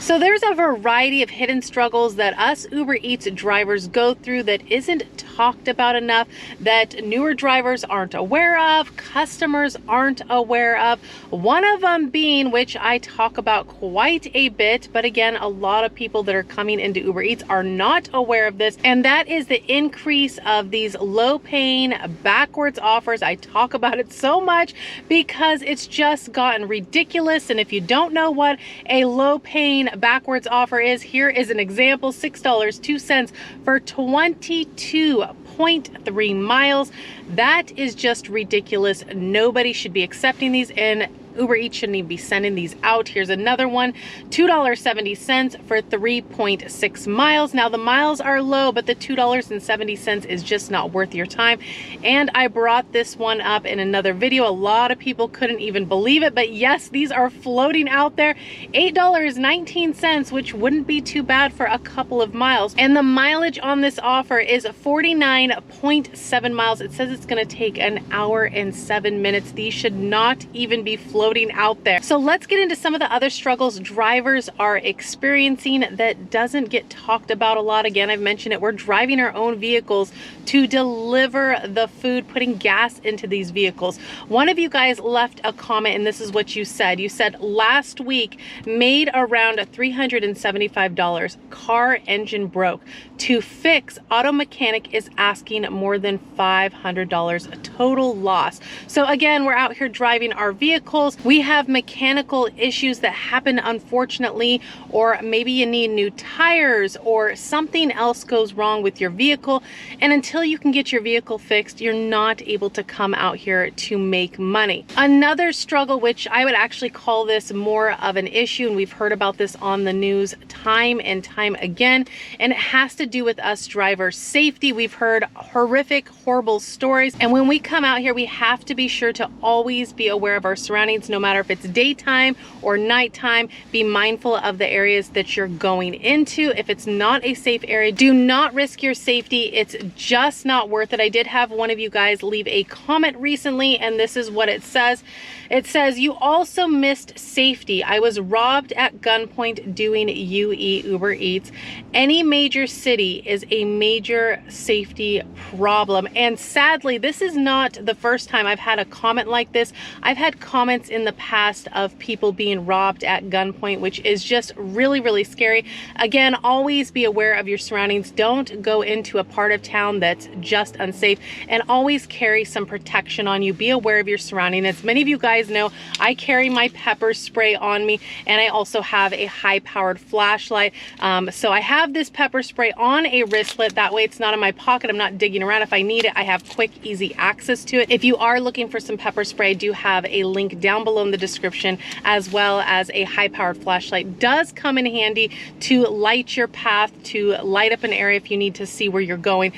So there's a variety of hidden struggles that us Uber Eats drivers go through that isn't talked about enough, that newer drivers aren't aware of, customers aren't aware of. One of them being, which I talk about quite a bit, but again, a lot of people that are coming into Uber Eats are not aware of this, and that is the increase of these low-paying backwards offers. I talk about it so much because it's just gotten ridiculous, and if you don't know what a low-paying backwards offer is, here is an example. $6.02 for 22.3 miles. That is just ridiculous. Nobody should be accepting these, and Uber Eats shouldn't even be sending these out. Here's another one, $2.70 for 3.6 miles. Now the miles are low, but the $2.70 is just not worth your time. And I brought this one up in another video. A lot of people couldn't even believe it, but yes, these are floating out there. $8.19, which wouldn't be too bad for a couple of miles. And the mileage on this offer is 49.7 miles. It says it's gonna take an hour and 7 minutes. These should not even be floating out there. So let's get into some of the other struggles drivers are experiencing that doesn't get talked about a lot. Again, I've mentioned it. We're driving our own vehicles to deliver the food, putting gas into these vehicles. One of you guys left a comment, and this is what you said. You said, last week made around $375. Car engine broke. To fix, auto mechanic is asking more than $500, a total loss. So again, we're out here driving our vehicles. We have mechanical issues that happen, unfortunately, or maybe you need new tires or something else goes wrong with your vehicle. And until you can get your vehicle fixed, you're not able to come out here to make money. Another struggle, which I would actually call this more of an issue, and we've heard about this on the news time and time again, and it has to do with us driver safety. We've heard horrific, horrible stories, and when we come out here, we have to be sure to always be aware of our surroundings, no matter if it's daytime or nighttime. Be mindful of the areas that you're going into. If it's not a safe area, do not risk your safety. It's just not worth it. I did have one of you guys leave a comment recently, and this is what it says. It says, you also missed safety. I was robbed at gunpoint doing Uber Eats. Any major city is a major safety problem. And sadly, this is not the first time I've had a comment like this. I've had comments in the past of people being robbed at gunpoint, which is just really, really scary. Again, always be aware of your surroundings. Don't go into a part of town that's just unsafe, and always carry some protection on you. Be aware of your surroundings. As many of you guys know, I carry my pepper spray on me, and I also have a high-powered flashlight. So I have this pepper spray on a wristlet. That way it's not in my pocket. I'm not digging around. If I need it, I have quick, easy access to it. If you are looking for some pepper spray, I do have a link down below in the description, as well as a high-powered flashlight. Does come in handy to light your path, to light up an area if you need to see where you're going.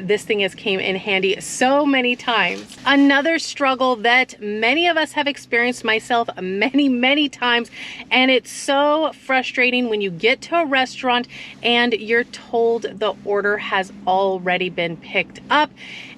This thing has came in handy so many times. Another struggle that many of us have experienced, myself many times, and it's so frustrating when you get to a restaurant and you're told the order has already been picked up.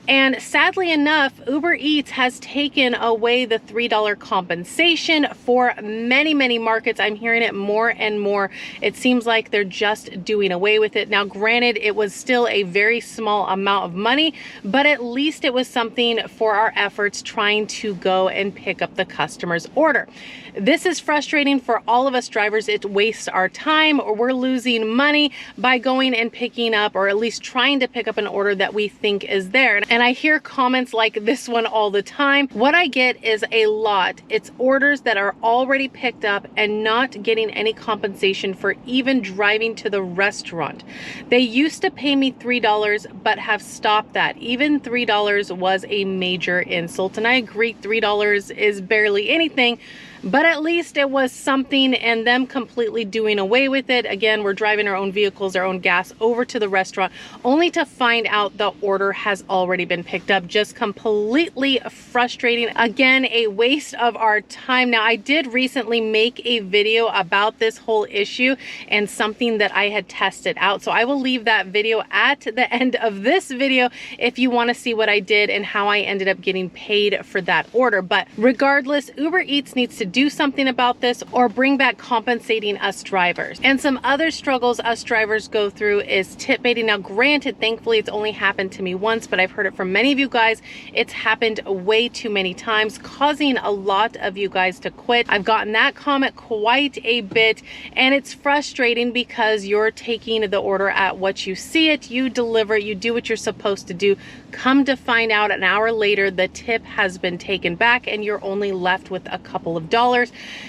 And sadly enough, Uber Eats has taken away the $3 compensation for many markets. I'm hearing it more and more. It seems like they're just doing away with it. Now, granted, it was still a very small amount of money, but at least it was something for our efforts trying to go and pick up the customer's order. This is frustrating for all of us drivers. It wastes our time, or we're losing money by going and picking up, or at least trying to pick up an order that we think is there. And I hear comments like this one all the time. What I get is a lot. It's orders that are already picked up and not getting any compensation for even driving to the restaurant. They used to pay me $3, but have stopped that. Even $3 was a major insult. And I agree, $3 is barely anything, but at least it was something, and them completely doing away with it. Again, we're driving our own vehicles, our own gas over to the restaurant, only to find out the order has already been picked up. Just completely frustrating. Again, a waste of our time. Now, I did recently make a video about this whole issue and something that I had tested out. So I will leave that video at the end of this video if you want to see what I did and how I ended up getting paid for that order. But regardless, Uber Eats needs to do something about this or bring back compensating us drivers. And some other struggles us drivers go through is tip baiting. Now granted, thankfully it's only happened to me once, but I've heard it from many of you guys. It's happened way too many times, causing a lot of you guys to quit. I've gotten that comment quite a bit, and it's frustrating because you're taking the order at what you see it, you deliver, you do what you're supposed to do. Come to find out an hour later, the tip has been taken back and you're only left with a couple of dollars.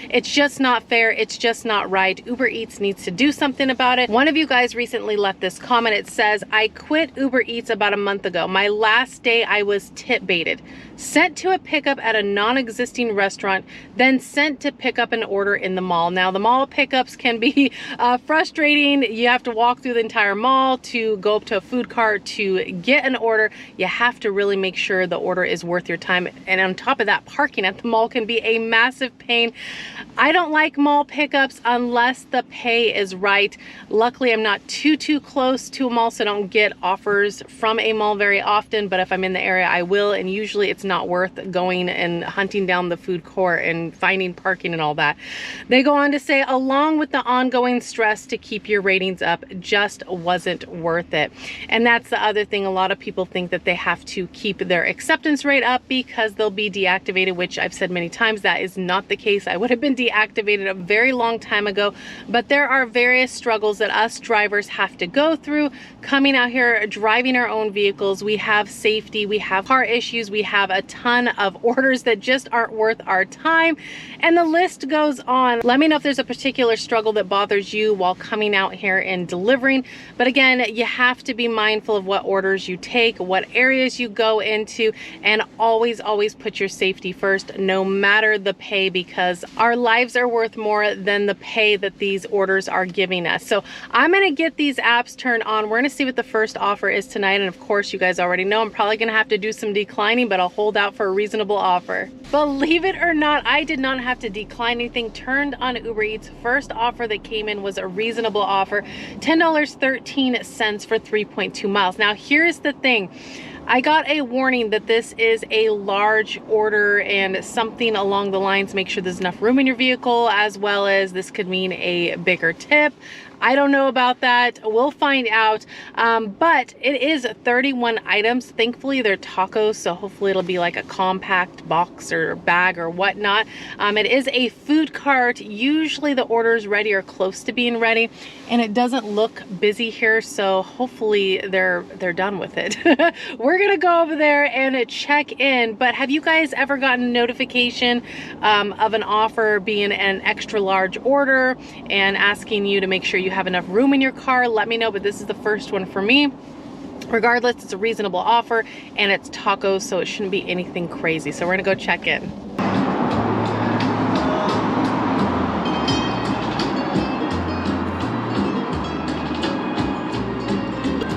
It's just not fair. It's just not right. Uber Eats needs to do something about it. One of you guys recently left this comment. It says, I quit Uber Eats about a month ago. My last day I was tip baited, sent to a pickup at a non-existing restaurant, then sent to pick up an order in the mall. Now the mall pickups can be frustrating. You have to walk through the entire mall to go up to a food cart to get an order. You have to really make sure the order is worth your time. And on top of that, parking at the mall can be a massive pain. I don't like mall pickups unless the pay is right. Luckily, I'm not too close to a mall, so I don't get offers from a mall very often, but if I'm in the area, I will, and usually it's not worth going and hunting down the food court and finding parking and all that. They go on to say, along with the ongoing stress to keep your ratings up, just wasn't worth it. And that's the other thing. A lot of people think that they have to keep their acceptance rate up because they'll be deactivated, which I've said many times, that is not the case. I would have been deactivated a very long time ago, but there are various struggles that us drivers have to go through coming out here, driving our own vehicles. We have safety, we have car issues, we have a ton of orders that just aren't worth our time, and the list goes on. Let me know if there's a particular struggle that bothers you while coming out here and delivering. But again, you have to be mindful of what orders you take, what areas you go into, and always put your safety first, no matter the pay, because our lives are worth more than the pay that these orders are giving us. So I'm gonna get these apps turned on. We're gonna see what the first offer is tonight, and of course you guys already know I'm probably gonna have to do some declining, but I'll hold out for a reasonable offer. Believe it or not, I did not have to decline anything. Turned on Uber Eats. First offer that came in was a reasonable offer, $10.13 for 3.2 miles. Now here's the thing. I got a warning that this is a large order and something along the lines, make sure there's enough room in your vehicle, as well as this could mean a bigger tip. I don't know about that. We'll find out. But it is 31 items. Thankfully, they're tacos, so hopefully it'll be like a compact box or bag or whatnot. It is a food cart. Usually the order is ready or close to being ready, and it doesn't look busy here, so hopefully they're done with it. We're gonna go over there and check in. But have you guys ever gotten a notification of an offer being an extra large order and asking you to make sure you have enough room in your car? Let me know, but this is the first one for me. Regardless, it's a reasonable offer and it's tacos, so it shouldn't be anything crazy. So we're gonna go check in.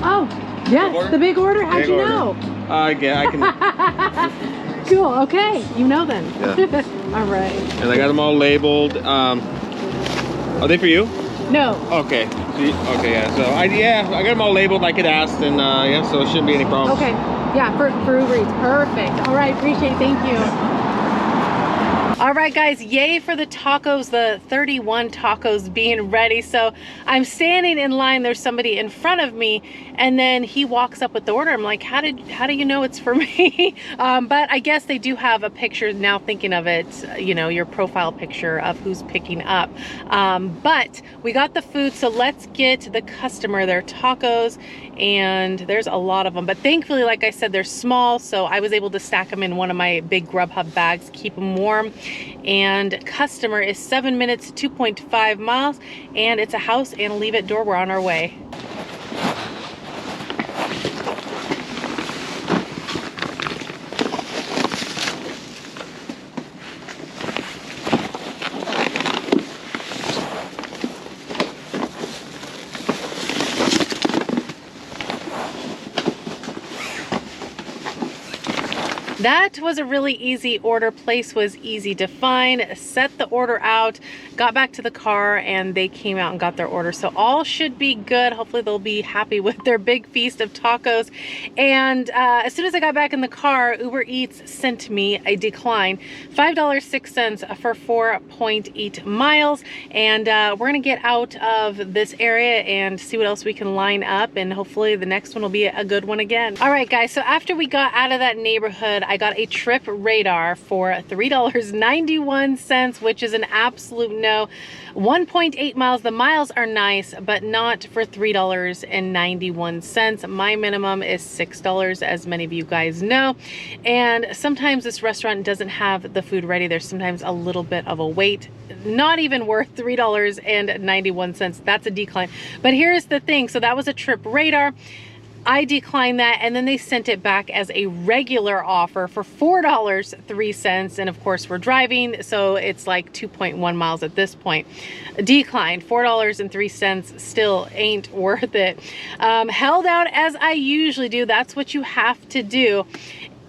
Oh, yes, the big order. How'd you know? Yeah, I can. Cool, okay, you know then. Yeah. All right. And I got them all labeled. Are they for you? No. Okay. Okay, yeah. So I got them all labeled like it asked, and yeah, so it shouldn't be any problems. Okay. Yeah, for Uber Eats. Perfect. All right, appreciate it. Thank you. All right, guys, yay for the tacos, the 31 tacos being ready. So I'm standing in line, there's somebody in front of me, and then he walks up with the order. I'm like, how do you know it's for me? But I guess they do have a picture now, thinking of it, you know, your profile picture of who's picking up. But we got the food, so let's get the customer their tacos, and there's a lot of them. But thankfully, like I said, they're small, so I was able to stack them in one of my big Grubhub bags, keep them warm. And customer is 7 minutes, 2.5 miles, and it's a house and leave it door. We're on our way. That was a really easy order. Place was easy to find. Set the order out, got back to the car, and they came out and got their order. So all should be good. Hopefully they'll be happy with their big feast of tacos. And as soon as I got back in the car, Uber Eats sent me a decline, $5.06 for 4.8 miles. And we're gonna get out of this area and see what else we can line up, and hopefully the next one will be a good one again. All right guys, so after we got out of that neighborhood, I got a trip radar for $3.91, which is an absolute no. 1.8 miles. The miles are nice, but not for $3.91. My minimum is $6, as many of you guys know. And sometimes this restaurant doesn't have the food ready. There's sometimes a little bit of a wait. Not even worth $3.91. That's a decline. But here's the thing. So that was a trip radar. I declined that, and then they sent it back as a regular offer for $4.03. And of course we're driving, so it's like 2.1 miles at this point. Declined, $4.03, still ain't worth it. Held out as I usually do. That's what you have to do.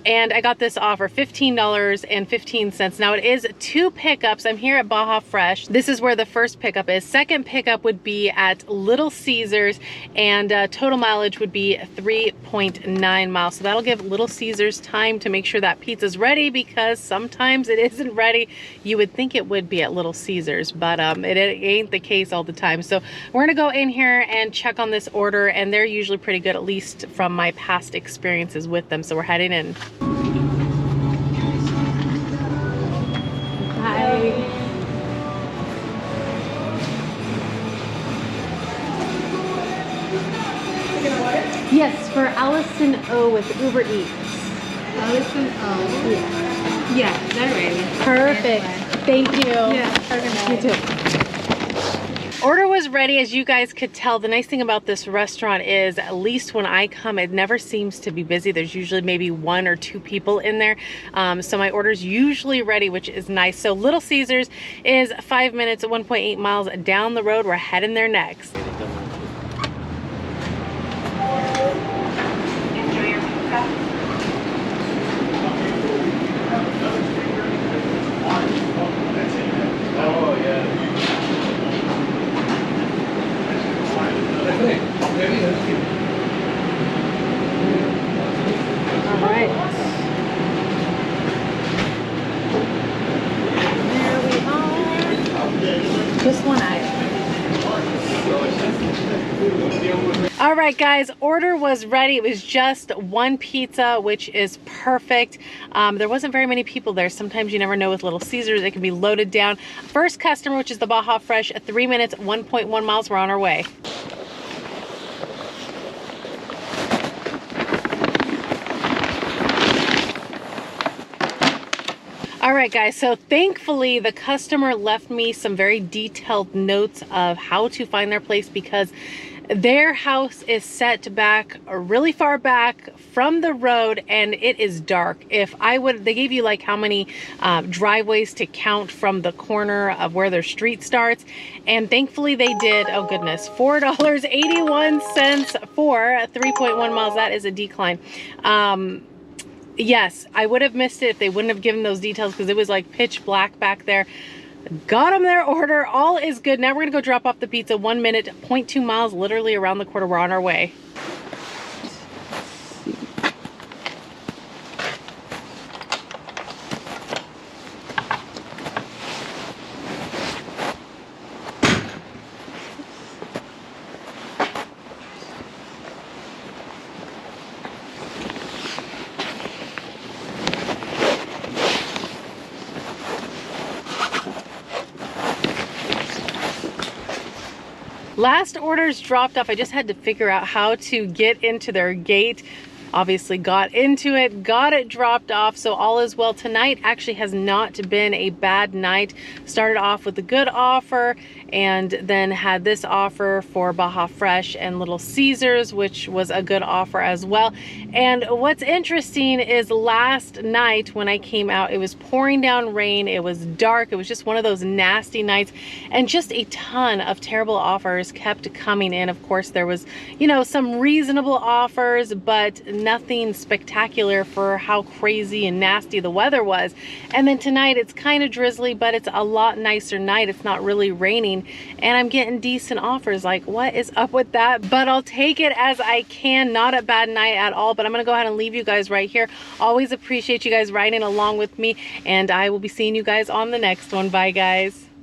And I got this offer, $15.15. Now it is 2 pickups. I'm here at Baja Fresh. This is where the first pickup is. Second pickup would be at Little Caesars, and total mileage would be 3.9 miles. So that'll give Little Caesars time to make sure that pizza's ready, because sometimes it isn't ready. You would think it would be at Little Caesars, but it ain't the case all the time. So we're gonna go in here and check on this order, and they're usually pretty good, at least from my past experiences with them. So we're heading in. Hi. Yes, for Allison O with Uber Eats. Allison O. Yeah. Yeah, they're ready. Perfect. Thank you. Yeah, You too. Order was ready. As you guys could tell, the nice thing about this restaurant is, at least when I come, it never seems to be busy. There's usually maybe 1 or 2 people in there. So my order's usually ready, which is nice. So Little Caesars is 5 minutes, 1.8 miles down the road. We're heading there next. Enjoy your pizza. Oh, yeah. All right. There we are. Just one item. All right, guys, order was ready. It was just 1 pizza, which is perfect. There wasn't very many people there. Sometimes you never know with Little Caesars, it can be loaded down. First customer, which is the Baja Fresh, 3 minutes, 1.1 miles. We're on our way. All right, guys, so thankfully the customer left me some very detailed notes of how to find their place, because their house is set back really far back from the road, and it is dark. They gave you like how many driveways to count from the corner of where their street starts, and thankfully they did. Oh goodness, $4.81 for 3.1 miles. That is a decline. Yes, I would have missed it if they wouldn't have given those details, because it was like pitch black back there. Got them their order. All is good. Now we're gonna go drop off the pizza. 1 minute, 0.2 miles, literally around the corner. We're on our way. Last orders dropped off. I just had to figure out how to get into their gate. Obviously got into it, got it dropped off, so all is well. Tonight actually has not been a bad night. Started off with a good offer, and then had this offer for Baja Fresh and Little Caesars, which was a good offer as well. And what's interesting is last night when I came out, it was pouring down rain, it was dark, it was just one of those nasty nights, and just a ton of terrible offers kept coming in. Of course, there was, you know, some reasonable offers, but nothing spectacular for how crazy and nasty the weather was. And then tonight it's kind of drizzly, but it's a lot nicer night. It's not really raining, and I'm getting decent offers. Like, what is up with that? But I'll take it as I can. Not a bad night at all, but I'm gonna go ahead and leave you guys right here. Always appreciate you guys riding along with me, and I will be seeing you guys on the next one. Bye, guys.